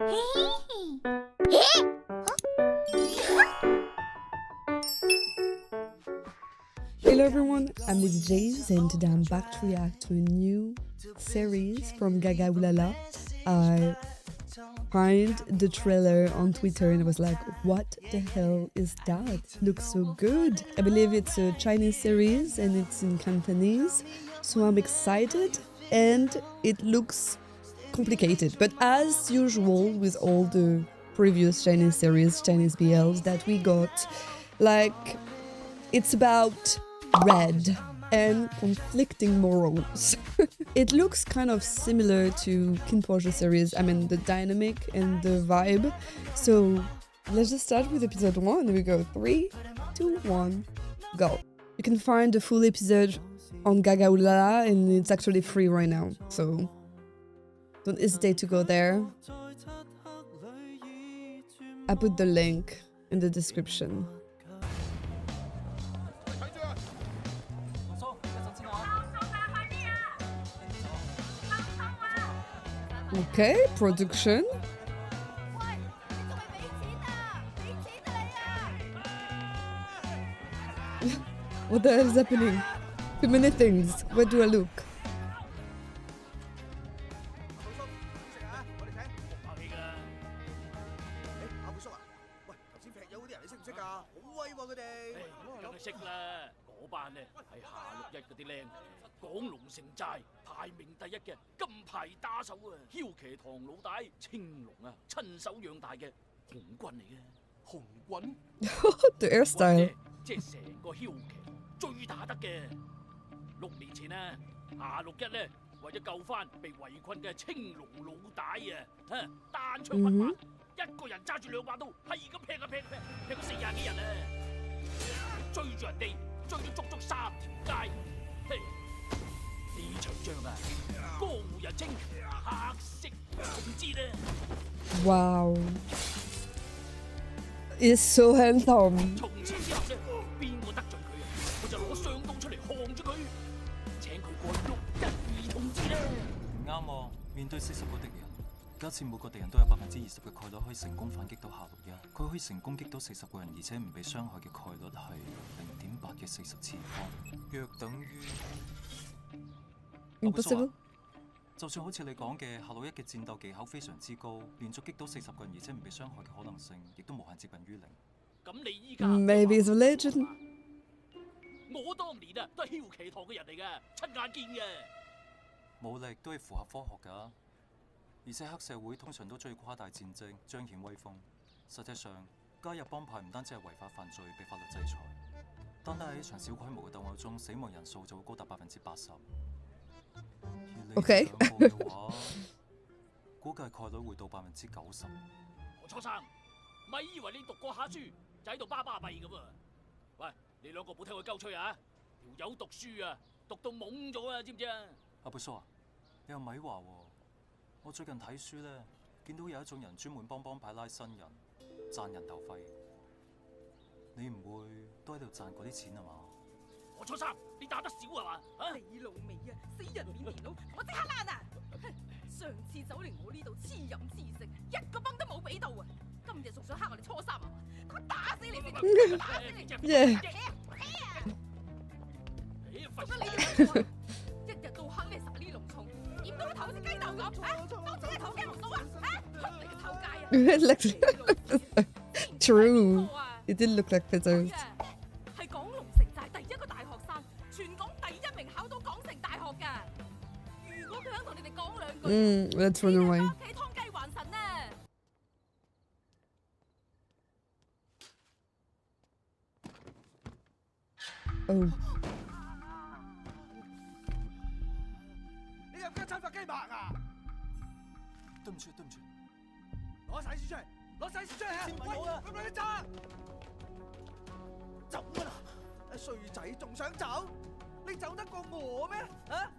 Hello everyone, I'm Lady James and today I'm back to react to a new series from Gaga Ulala. I find the trailer on Twitter and I was like, what the hell is that? It looks so good. I believe it's a Chinese series and it's in Cantonese, so I'm excited and it looks complicated. But as usual with all the previous Chinese series, Chinese BLs that we got, like, it's about red and conflicting morals. It looks kind of similar to Kin Porsche series, I mean the dynamic and the vibe. So let's just start with episode 1. Here we go. 3, 2, 1, go. You can find the full episode on Gaga Ulala and it's actually free right now. So don't hesitate to go there. I put the link in the description. Okay, production. What the hell is happening? Too many things. Where do I look? The hairstyle. 即係成個梟旗最打得嘅。6年前啊，夏綠一咧為咗救翻被圍困嘅青龍老大啊，單槍匹馬，一個人揸住2把刀，係咁劈啊劈啊劈，劈咗40幾人啊，追住人哋，追咗足足3條街。嘿，呢場仗啊，江湖人稱黑色紅箭啊！ Wow. It's so handsome. 從此之後咧，邊個得罪佢啊，我就攞雙刀出嚟焊咗佢，請佢過612同志啦。唔啱喎，面對40個敵人，假設每個敵人都有20%嘅概率可以成功反擊到夏綠一，佢可以成功擊到40個人，而且唔被傷害嘅概率係0.8嘅40次方，約等於 Impossible. 就算好似你講嘅夏綠一嘅戰鬥技巧非常之高，連續擊到40個人而且唔被傷害嘅可能性，亦都無限接近於0。咁你依家 Maybe it's a legend. 我當年啊都係梟旗堂嘅人嚟㗎，親眼見嘅。武力都係符合科學㗎，而且黑社會通常都中意誇大戰績，彰顯威風。實際上，加入幫派唔單止係違法犯罪，被法律制裁，單單喺一場小規模嘅鬥毆中，死亡人數就會高達80%。OK 嘅話，估計概率會到90%。何初生，咪以為你讀過下書就喺度巴巴閉咁啊！喂，你兩個冇聽佢鳩吹啊！條友讀書啊，讀到懵咗啊，知唔知啊？阿貝叔啊，你又咪話喎？我最近睇書咧，見到有一種人專門幫派拉新人，賺人頭費。你唔會都喺度賺嗰啲錢啊嘛？何初生，你打得少係嘛？啊！你老味啊！死人面電腦，我即刻爛啊！上次走嚟我呢度黐飲黐食，一個泵都冇俾到啊！今日仲想蝦我哋初三啊嘛？我打死你先！打死你！Yeah. 做乜你哋咁啊？一日到黑咩殺呢龍蟲，醃到個頭好似雞竇咁啊！當自己頭驚龍到啊！啊！冚你個頭界啊 True. It did look like feathers. 係港龍城寨第一個大學生，全港第1名考到港城大學㗎。如果佢肯同你哋講兩句， Let's run away. 你哋返屋企劏雞還神啊！ Oh. 你入家餐發雞盲啊！對唔住，對唔住。攞晒書出嚟，攞晒書出嚟啊！喂，咁樣走啊！走啊啦！衰仔仲想走？你走得過我咩？啊！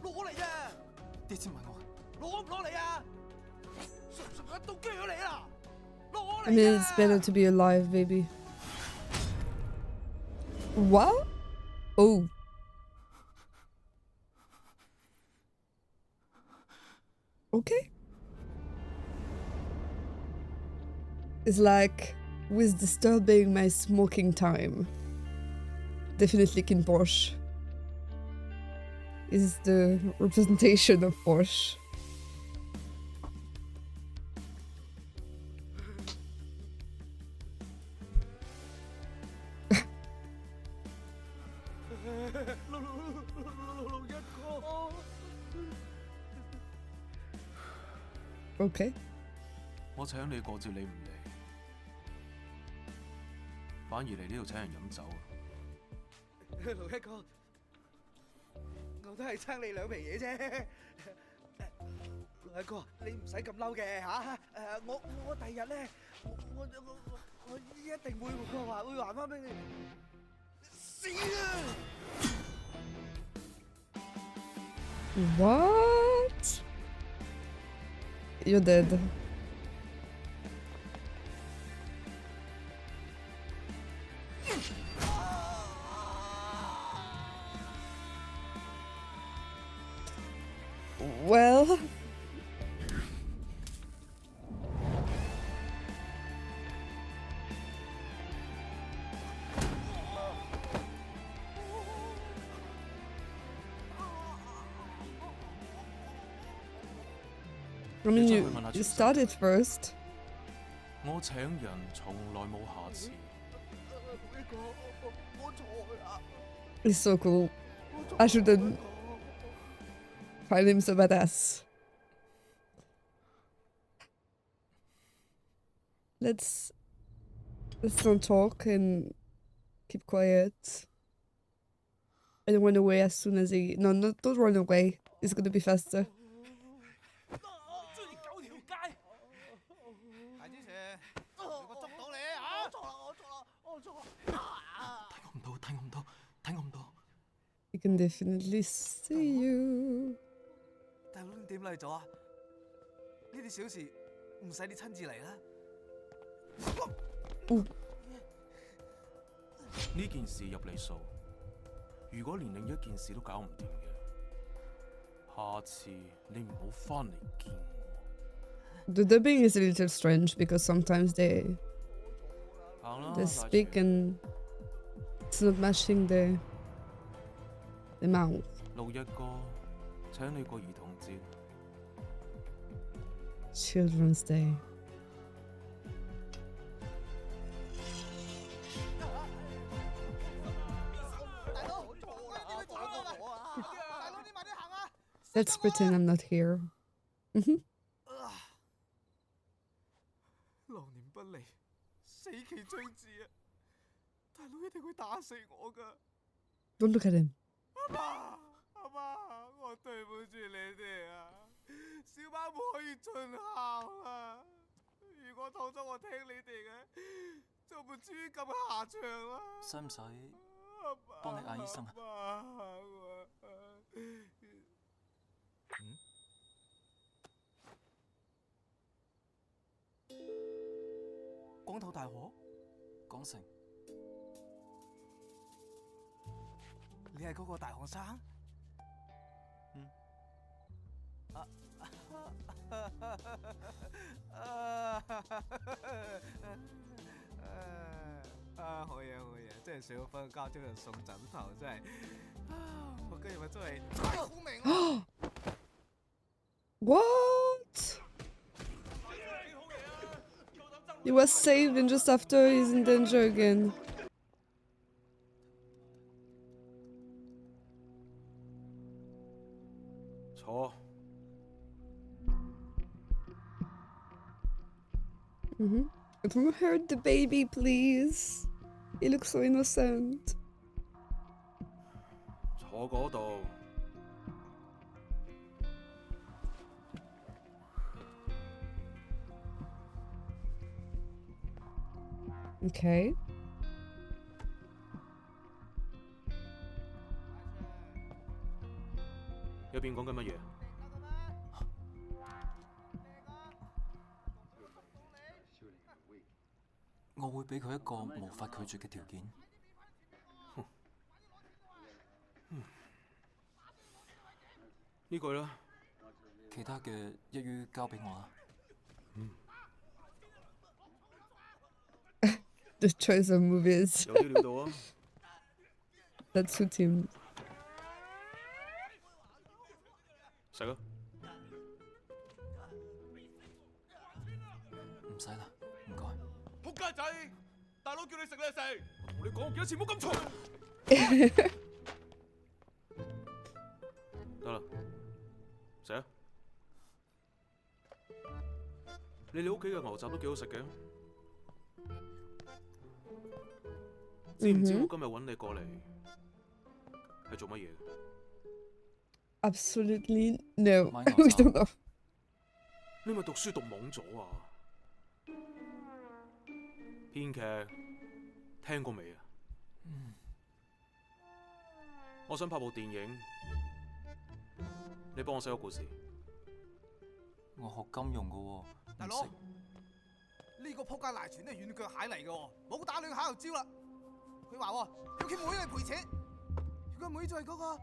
攞嚟啊！啲錢問我。攞唔攞嚟啊？信唔信我一刀鋸咗你啊？攞 I mean, 嚟 it's 啊！ better to be alive, baby. What? Oh. Okay. is like with disturbing my smoking time. Definitely Kin Porsche is the representation of Porsche. Okay. 我請你過節你唔嚟，反而嚟呢度請人飲酒啊！盧一哥，我都係撐你兩皮嘢啫。盧一哥，你唔使咁嬲嘅嚇。我第日咧，我一定會還翻俾你。死啊！ What? You're dead. Well, I mean, you started first. 我請人從來冇下次。盧一哥，我錯啦。 He's so cool. I shouldn't find him so badass. Let's not talk and keep quiet. And run away as soon as he. No, don't run away. It's gonna be faster. 大之前，如果捉到你啊！我錯啦。睇我唔到。 He can definitely see you. 大佬你點嚟咗啊？呢啲小事唔使你親自嚟啦。呢件事入你數，如果連另一件事都搞唔掂嘅，下次你唔好返嚟見我。 The dubbing is a little strange because sometimes they speak and it's not matching the mouth. 路一哥，請你過兒童節。 Children's Day. Let's pretend I'm not here. 流年不離，死期將至啊！大佬一定會打死我噶。 Don't look at him. 阿媽，我對唔住你哋啊！小貓唔可以盡孝啊！如果當初我聽你哋嘅，就唔至於咁嘅下場啦。使唔使幫你嗌醫生啊？光頭大河，講成你係嗰個大學生？好嘢好嘢，真係想瞓覺將人送枕頭，真係我今日咪真係好明啊！ What? He was saved and just after he's in danger again. Don't hurt the baby, please. He looks so innocent. 坐嗰度。 Okay.入邊講緊乜嘢？我會俾佢一個無法拒絕嘅條件。呢句啦。其他嘅一於交俾我啦。the choice of movies 有啲料到啊！ that suit him. 食啊！唔使啦，唔該。仆街仔，大佬叫你食你就食。我同你講幾多次唔好咁嘈。得啦，食啊！你哋屋企嘅牛雜都幾好食嘅。知唔知我今日揾你過嚟係做乜嘢？ Absolutely no. 買牛 We 雜 don't know. 你咪讀書讀懵咗啊！編劇聽過未啊？我想拍部電影，你幫我寫個故事。我學金融嘅喎，大佬，呢個仆街賴全都係軟腳蟹嚟嘅喎，冇打兩下就招啦。佢話喎要佢妹嚟賠錢，佢妹就係嗰個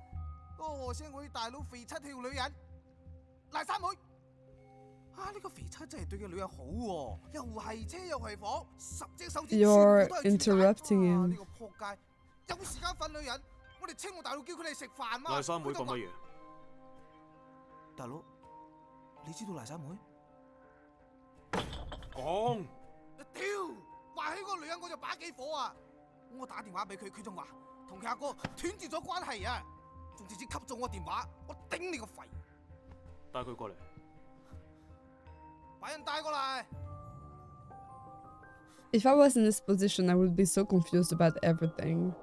和聲會大佬肥七條女人賴三妹。啊！呢個肥七真係對嘅女人好喎，又係車又係房，10隻手指全部 You're 都係 interrupting him. 呢個仆街有時間瞓女人，我哋青我大佬叫佢哋食飯嘛。賴三妹講乜嘢？大佬，你知道賴三妹？講。屌，話起個女人我就把幾火啊！我打電話俾佢，佢仲話同佢阿哥斷絕咗關係啊，仲直接吸咗我電話，我頂你個肺！帶佢過嚟。把人帶過嚟。 If I was in this position, I would be so confused about everything.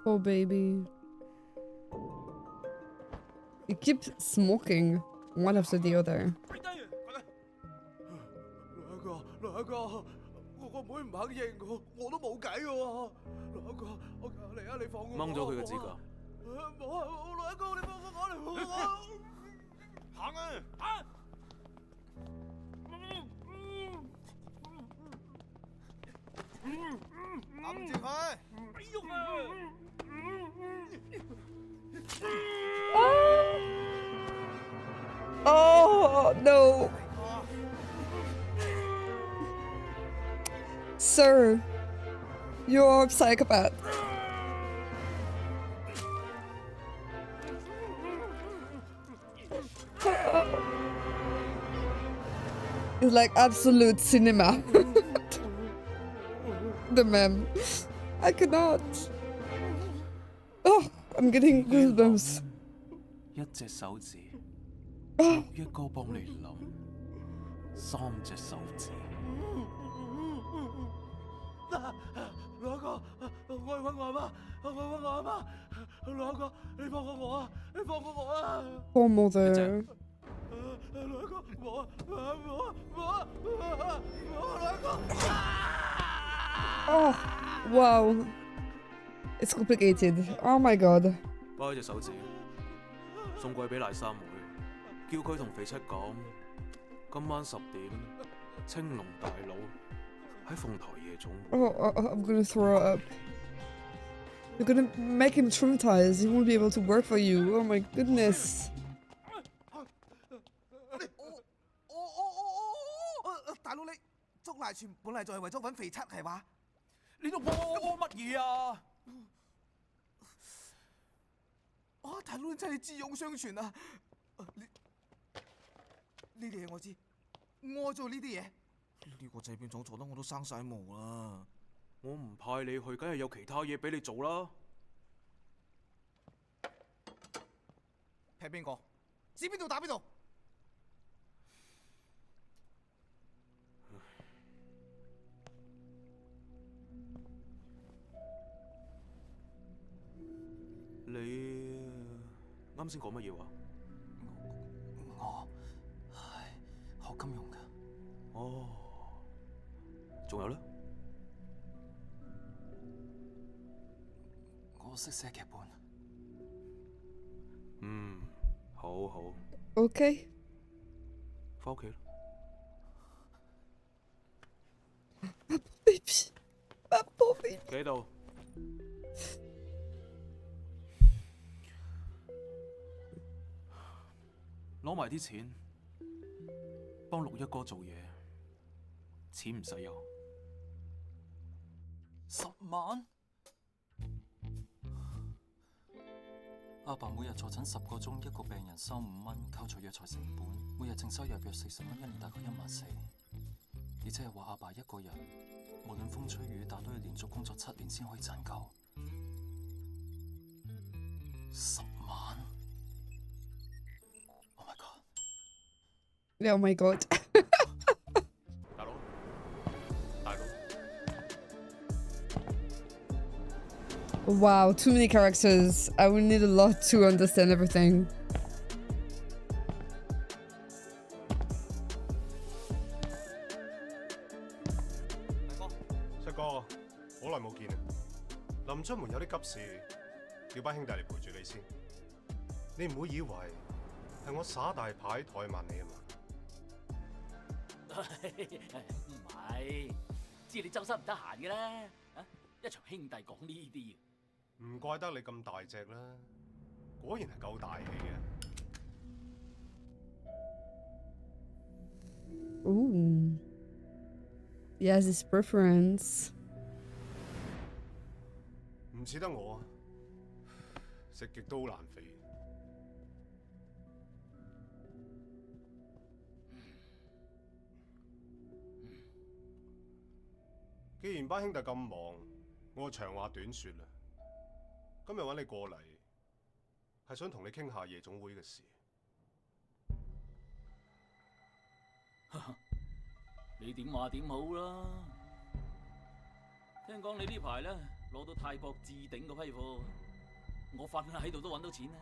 Oh, baby. He keeps smoking one after the other. 兩個，我個妹唔肯認我都冇計嘅喎。兩個，我求你啊，你放我。掹咗佢嘅指甲。冇啊，兩個，你放我，你放我。行啊！行！揞住佢！俾喐啊！ Oh, no. Sir, you're a psychopath. It's like absolute cinema. The meme. I cannot. Oh, I'm getting goosebumps. 一隻手指，一個幫你諗，3隻手指。兩個，我去揾我阿媽，我去揾我阿媽。兩個，你放過我啊！你放過我啊 Poor mother. 兩個，我兩個。 Oh, wow. It's complicated. Oh my god. 包一隻手指，送過去俾賴三妹，叫佢同肥七講，今晚10點，青龍大佬喺鳳台夜總會。I'm gonna throw up. You're gonna make him traumatized. He won't be able to work for you. Oh my goodness. 大佬你捉賴全本嚟就係為咗揾肥七係嘛？你度屙乜嘢啊？啊！大佬真係智勇雙全啊！呢啲嘢我知，我做呢啲嘢。呢個製片廠做得我都生晒毛啦。我唔派你去，梗係有其他嘢俾你做啦。劈邊個？指邊度打邊度。你啱先講乜嘢話？我係學金融㗎。哦，仲有咧？我識寫劇本。嗯，好好。Okay. 返屋企啦。 Baby. My poor baby. 企喺度。攞埋啲錢幫六一哥做嘢，錢唔使有。10萬？阿爸每日坐診10個鐘，一個病人收5蚊，扣除藥材成本，每日淨收入約40蚊，一年大概14000。而且係話阿爸一個人，無論風吹雨打都要連續工作7年先可以賺夠。10萬 ？Oh my god！ Oh my god！ 大佬，大佬， Wow, too many characters. I will need a lot to understand everything. 七哥，好耐冇見啊！臨出門有啲急事，叫班兄弟嚟陪住你先。你唔會以為係我耍大牌怠慢你啊嘛？唔係，知你周身唔得閒嘅啦。啊，一場兄弟講呢啲。唔怪得你咁大隻啦，果然係夠大氣嘅。 Ooh. He has his preference. 唔似得我啊，食極都好難肥。既然班兄弟咁忙，我長話短説啦。今日揾你過嚟，係想同你傾下夜總會嘅事。你點話點好啦？聽講你呢排咧攞到泰國置頂嗰批貨，我瞓喺度都揾到錢啦，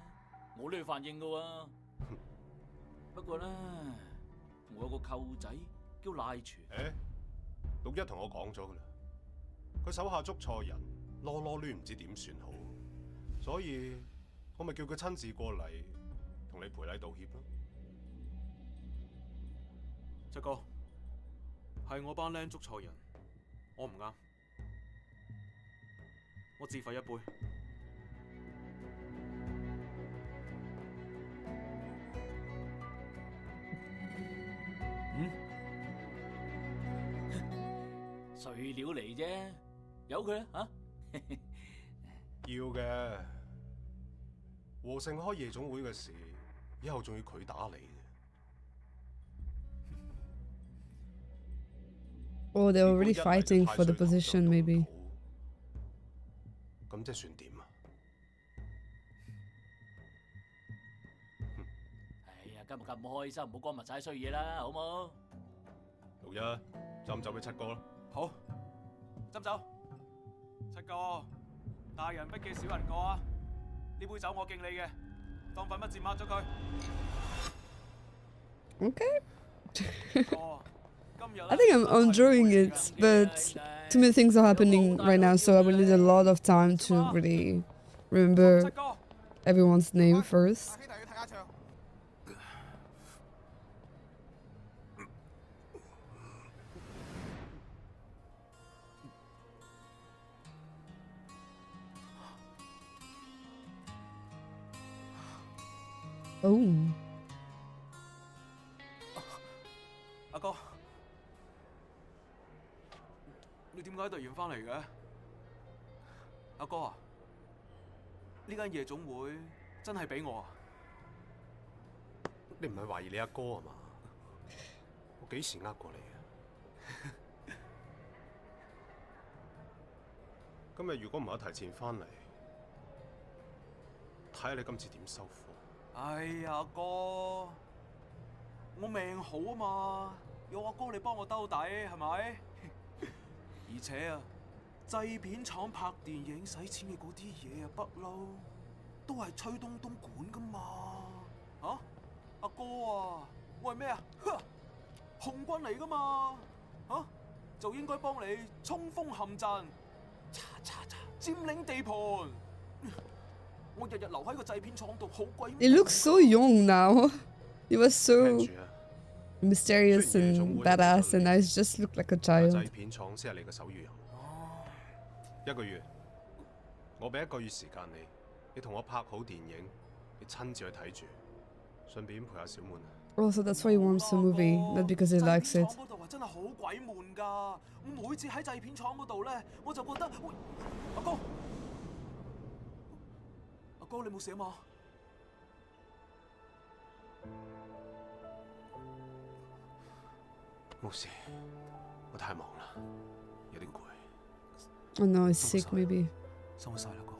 我都要反應噶喎。不過咧，我有個舅仔叫賴全。六一同我講咗噶啦，佢手下捉錯人，囉囉攣唔知點算好，所以我咪叫佢親自過嚟同你賠禮道歉咯。七哥，係我班僆捉錯人，我唔啱，我自罰一杯。碎料嚟啫，由佢啦嚇。要嘅，和盛開夜總會嘅事，以後仲要佢打你。 Oh, they're already fighting for the position, maybe. 咁即係算點啊？哎呀，今日咁唔開心，唔好講埋晒衰嘢啦，好冇？六一，斟唔斟俾七哥啦？好，斟酒。七哥，大人不記小人過啊！呢杯酒我敬你嘅，當粉筆字抹咗佢。 Okay. 哥。 I think I'm enjoying it, but too many things are happening right now, so I will need a lot of time to really remember everyone's name first. Oh. 阿哥。 你點解突然翻嚟嘅？阿哥啊，呢間夜總會真係俾我啊！你唔係懷疑你阿哥啊嘛？我幾時呃過你啊？今日如果唔係提前翻嚟，睇下你今次點收貨。哎呀，阿哥，我命好啊嘛，有阿哥你幫我兜底，係咪？ 而且啊，製片廠拍電影使錢嘅嗰啲嘢啊，不嬲都係崔東東管噶嘛。嚇，阿哥啊，我係咩啊？紅軍嚟噶嘛。嚇，就應該幫你衝鋒陷陣，佔領地盤。我日日留喺個製片廠度，好鬼。He looks so young now. He was so mysterious and badass, and I just looked like a child. 製片廠先係你嘅手語人。1個月，我俾1個月時間你，你同我拍好電影，你親自去睇住。順便陪下小滿。 Also, that's why he wants the movie, not because he likes it. 製片廠嗰度啊，真係好鬼悶㗎！我每次喺製片廠嗰度咧，我就覺得，喂，阿哥，阿哥你冇事啊嘛？冇事，我太忙啦，有啲攰。 Oh no, he's sick maybe. 辛苦晒啦，哥。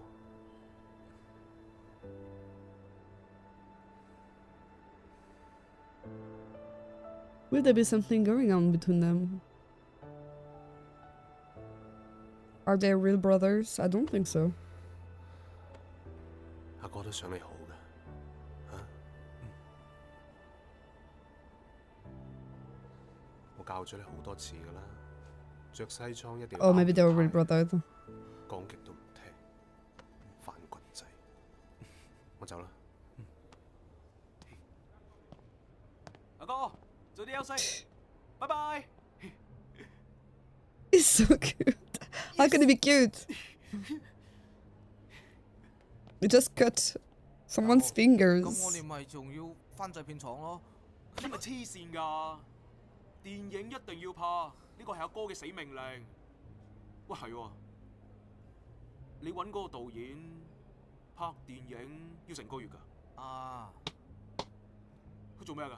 Will there be something going on between them? Are they real brothers? I don't think so. 阿哥都想你好嘅，嚇、我教咗你好多次㗎啦，着西裝一定要 Oh, maybe they were 拗 real 條呔 brothers. 講極都唔聽，反骨仔。我走啦。阿哥，早啲休息，拜拜。 He's so cute. How can he be cute? He just cut someone's 咁 fingers. 我哋咪仲要翻製片廠咯？你咪黐線㗎！電影一定要拍，呢個係阿哥嘅死命令。喂，係喎，你揾嗰個導演拍電影要成個月㗎。啊，佢做咩㗎？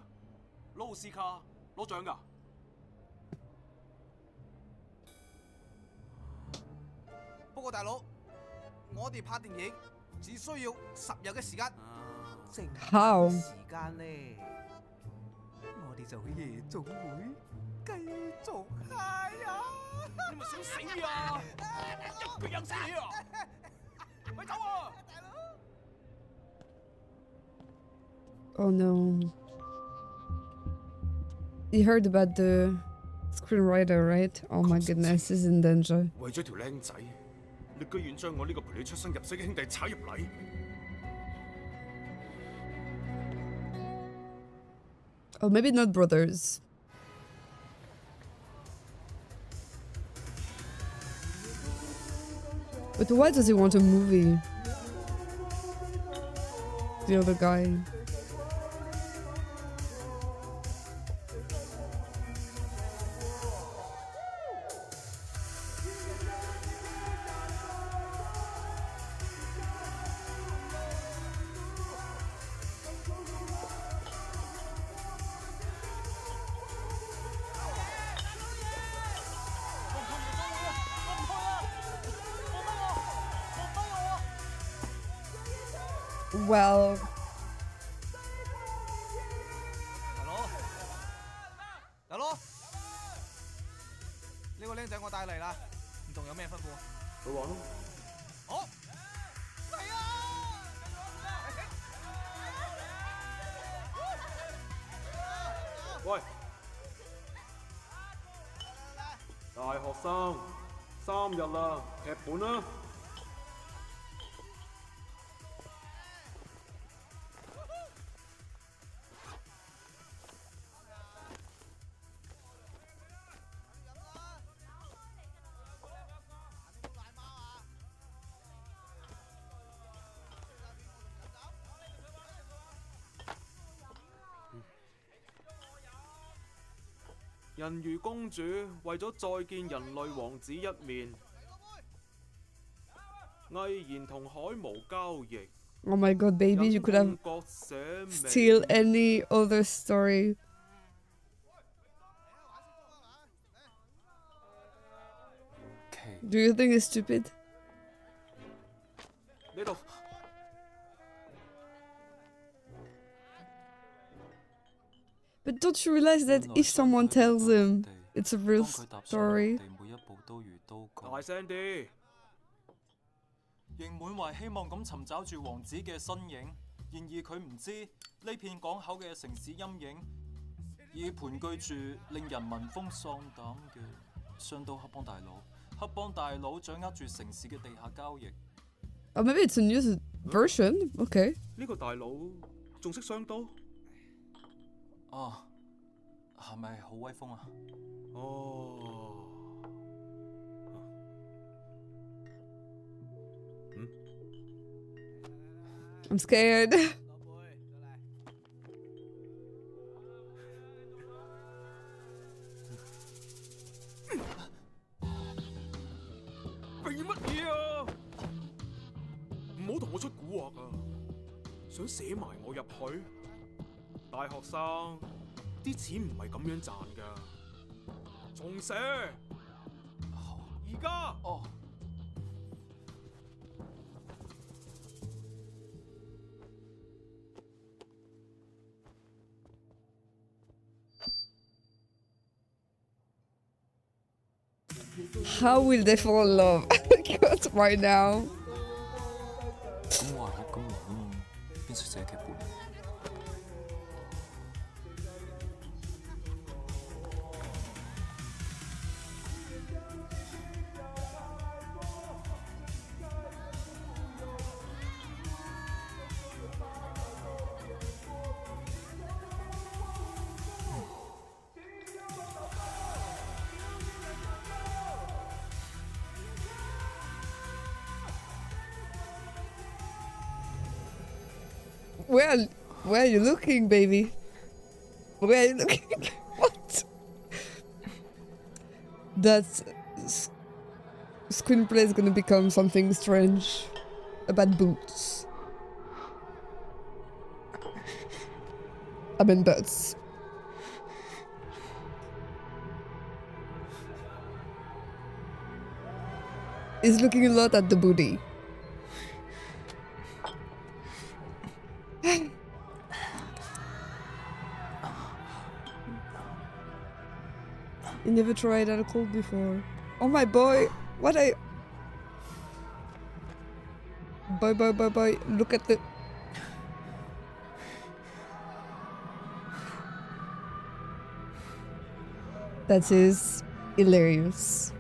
攞奧斯卡攞獎㗎？不過大佬，我哋拍電影只需要10日嘅時間，剩下 How? 嘅時間咧，我哋就去夜總會繼續 high 啊！你咪想死啊！一腳印死你啊！咪走啊！ Oh no. He heard about the screenwriter, right? Oh my goodness, he's in danger. 為咗條僆仔，你居然將我呢個陪你出生入死嘅兄弟炒入嚟！ Oh, maybe not brothers. But why does he want a movie? The other guy. Well, 大佬，呢個僆仔我帶嚟啦，唔同有咩吩咐？佢話咯，好，嚟啊！喂，大學生3日啦，劇本啦。 人魚公主為咗再見人類王子一面，毅然同海巫交易。 oh my god, baby, you could have 忍痛割捨命 steal any other story. Do you think it's stupid? 呢度 But don't you realize that if someone tells him it's a real story? 每一步都如刀割。大聲啲！仍滿懷希望咁尋找住王子嘅身影，然而佢唔知呢片港口嘅城市陰影，已盤踞住令人聞風喪膽嘅雙刀黑幫大佬。黑幫大佬掌握住城市嘅地下交易。 Oh, maybe it's a new version. Okay. 呢個大佬仲識雙刀？啊，係咪好威風啊？哦。 I'm scared. 係乜嘢啊？唔好同我出蠱惑啊！想寫埋我入去？大學生啲錢唔係咁樣賺㗎，重寫。而家哦。How will they fall in love? God, right now. 咁話學咁忙啊嘛，邊識寫劇本？Where are you looking, baby? Where are you looking? What? That screenplay is gonna become something strange about boots. I mean butts. He's looking a lot at the booty. You never tried alcohol before. Oh my boy, what I... Boy, look at the... That is hilarious.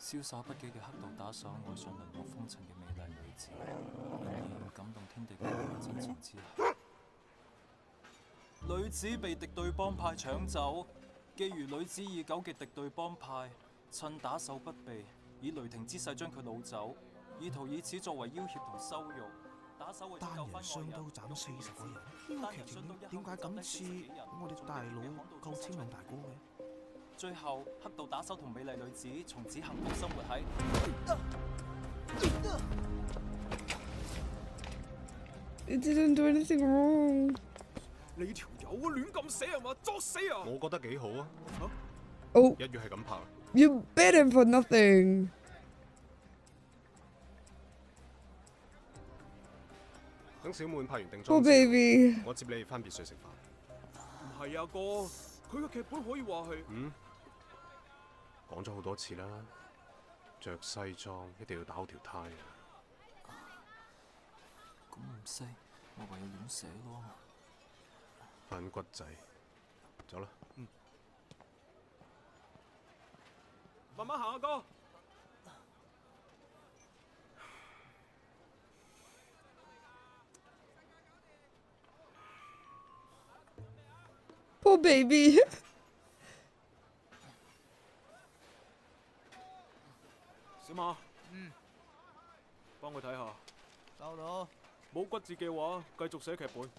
瀟灑不羈嘅黑道打手愛上淪落風塵嘅美麗女子，然而感動天地嘅真情之下，女子被敵對幫派搶走，既如女子以糾結敵對幫派，趁打手不備，以雷霆之勢將佢擄走，意圖以此作為要挾同羞辱。打手為咗救翻愛人，單人傷刀斬40個人，呢個劇情點解咁似我哋大佬救青龍大哥嘅？最後，黑道打手同美麗女子從此幸福生活喺。It didn't do anything wrong. 你條友啊亂咁寫係嘛？作死啊！我覺得幾好啊。Oh, 一於係咁拍。 you bit him for nothing. 等小滿拍完定妝 Oh baby. 我接你翻別墅食飯。唔係啊哥，佢嘅劇本可以話係。講咗好多次啦，着西裝一定要打好條呔啊！咁唔識，我唯有亂寫咯。反骨仔，走啦。慢慢行啊哥。Poor baby. 小馬，幫佢睇下。收到。冇骨折嘅話，繼續寫劇本。起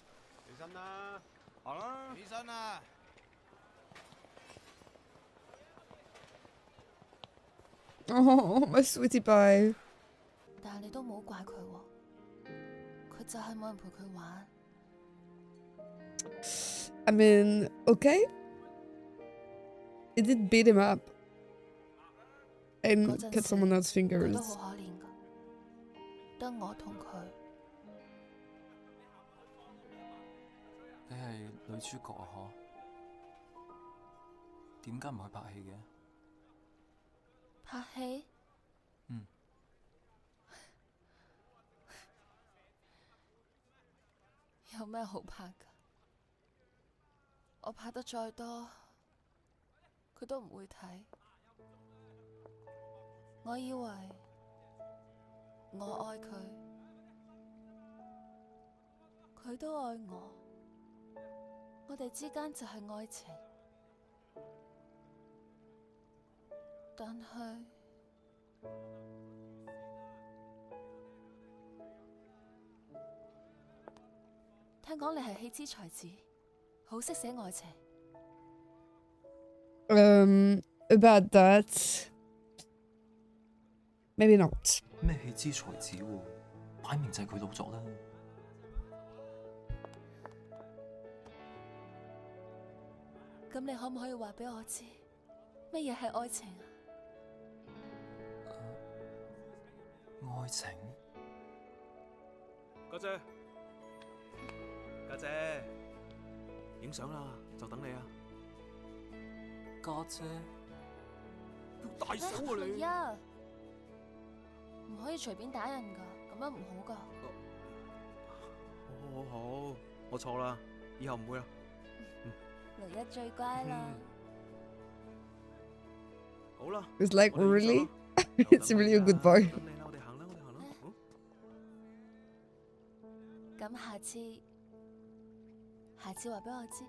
身啦，行啦，起身啦。Oh, my sweetie pie. 但係你都冇怪佢喎，佢就係冇人陪佢玩。I mean, okay. It did beat him up and cut someone else's 佢 fingers. 都好可憐㗎，得我同佢。你係女主角啊？嗬？點解唔去拍戲嘅？拍戲？有咩好拍㗎？我拍得再多，佢都唔會睇。我以為我愛佢，佢都愛我，我哋之間就係愛情。但係聽講你係戲之才子，好識寫愛情。About that, maybe not. 咩戲之才子喎？擺明就係佢老作啦。咁你可唔可以話俾我知，乜嘢係愛情啊？愛情？家姐，家姐，影相啦，就等你啊！家姐，要大手啊你！係啊，唔可以隨便打人㗎，咁樣唔好㗎。好，我錯啦，以後唔會啦。雷一最乖啦。好啦。It's like really, it's really a good boy. 等你啦，我哋行啦。咁下次話俾我知。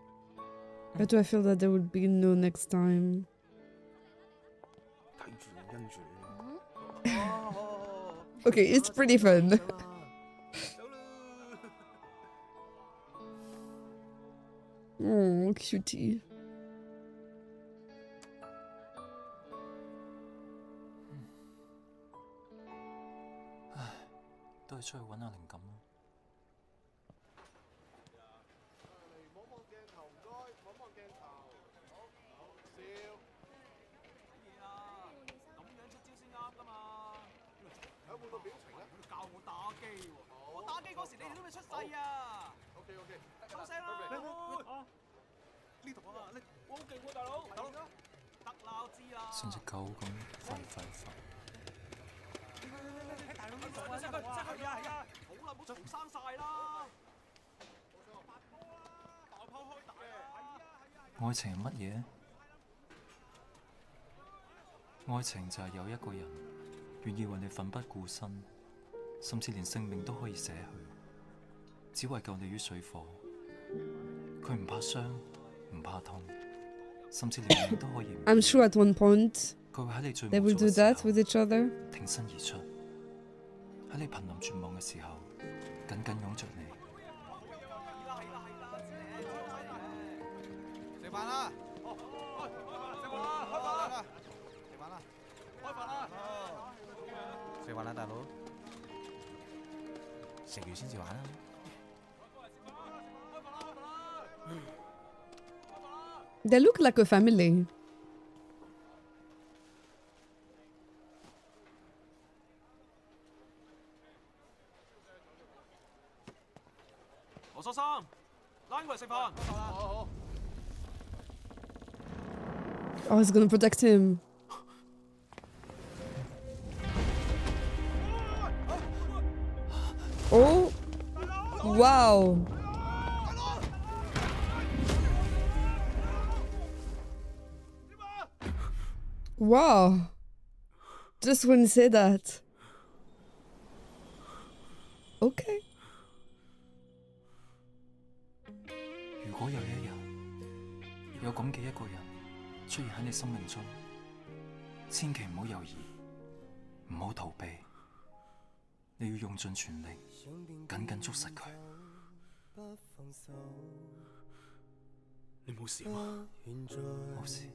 But do I feel that there would be no next time? 睇住跟住。Okay, it's pretty fun. Oh, cutie. 唉，都係出去揾下靈感咯。望望鏡頭，唔該，望望鏡頭。好，笑。乜嘢啊？咁樣出招先啱㗎嘛？有冇個表情咧？教我打機喎。我打機嗰時你哋都未出世啊！OK，收聲啦！呢度啊，你我好勁喎，大佬！得啦，我知啦。像隻狗咁吠。大佬，係啊！好啦，唔好嘈生晒啦！爆泡開大啊！愛情係乜嘢？愛情就係有一個人願意為你奮不顧身，甚至連性命都可以捨去，只為救你於水火。佢唔怕傷，唔怕痛，甚至連命都可以唔。I'm sure at one point 佢會喺你最 they will do that with each other. 挺身而出，喺你瀕臨絕望嘅時候，緊緊擁着你。食飯啦！食飯啦，大佬！食完先至玩啦。They look like a family. 何叔生，拉過嚟食飯。好。 Oh, he's gonna protect him. Oh, wow. Wow. Just when you say that. Okay. 如果有一日有咁嘅一個人出現喺你生命中，千祈唔好猶豫，唔好逃避，你要用盡全力，緊緊捉實佢。你冇事嘛？冇事。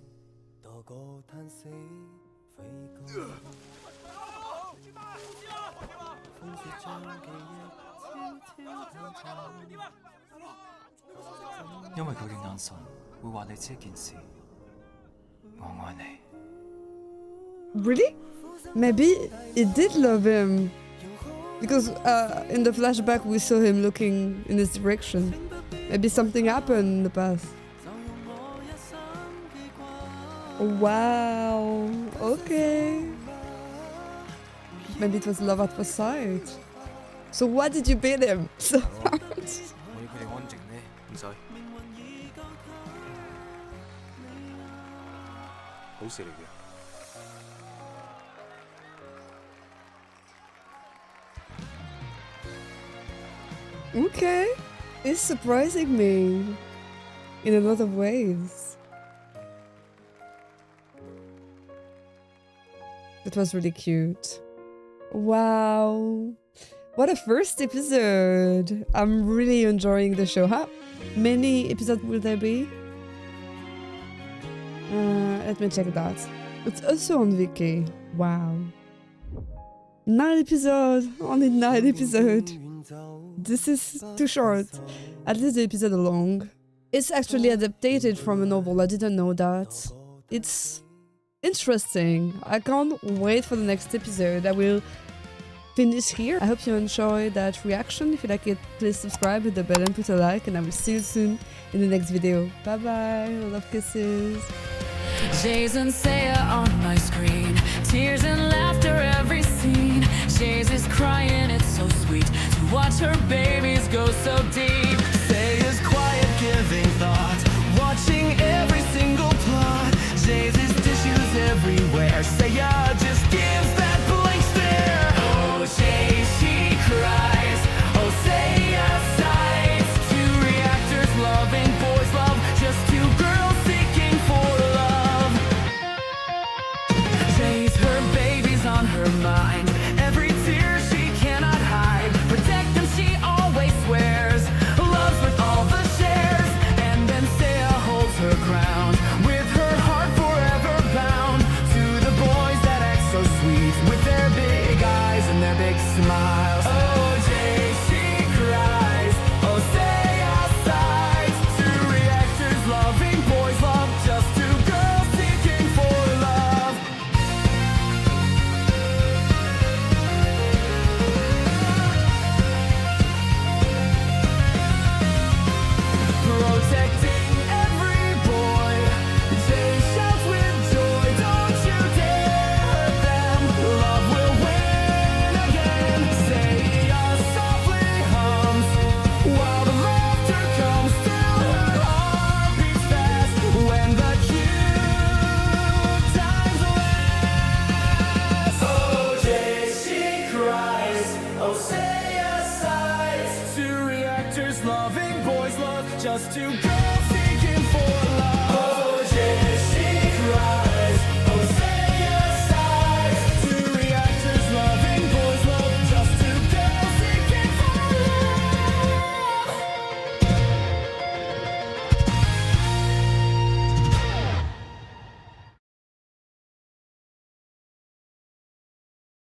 因為佢嘅眼神會話你知一件事，我愛你。 Really? Maybe he did love him. Because in the flashback we saw him looking in his direction. Maybe something happened in the past. Wow. Okay. Maybe it was love at first sight. So why did you beat him so hard? 我要佢哋安靜呢，唔使。好事嚟嘅。 Okay. is surprising me in a lot of ways. It was really cute. Wow. What a first episode. I'm really enjoying the show. How many episodes will there be? Let me check that. It's also on Viki. Wow. 9 episodes. Only 9 episodes. This is too short. At least the episodes are long. It's actually adapted from a novel. I didn't know that. It's interesting. I can't wait for the next episode. I will finish here. I hope you enjoyed that reaction. If you like it, please subscribe, hit the bell and put a like, and I will see you soon in the next video. Bye bye. Love kisses. Jason Saya on my screen, tears and laughter every scene. Jays is crying, it's so sweet to watch her babies go so deep. Saya's quiet, giving thought, watching every single plot. Jays is tissues everywhere. Saya just gives that blank stare. Oh, Jay, she cries. Oh, Saya sighs. 2 reactors loving boys love, just 2 girls seeking for love. Jay's her baby's on her mind. Every tear she cannot hide. Protect them she always swears. Loves with all the shares. And then Saya holds her ground, with her heart forever bound to the boys that act so sweet, with their big eyes and their big smiles. Oh, Jay, she cries. Oh, Saya sighs. 2 reactors loving boys love, just 2 girls seeking for love. Protecting every boy. Jay shouts with joy, don't you dare hurt them. Love will win again. Saya softly hums, while the laughter comes through her heart beats fast. When the cute times last. Oh, Jay, she cries. Oh, Saya sighs. 2 reactors loving boys love, just 2 girls.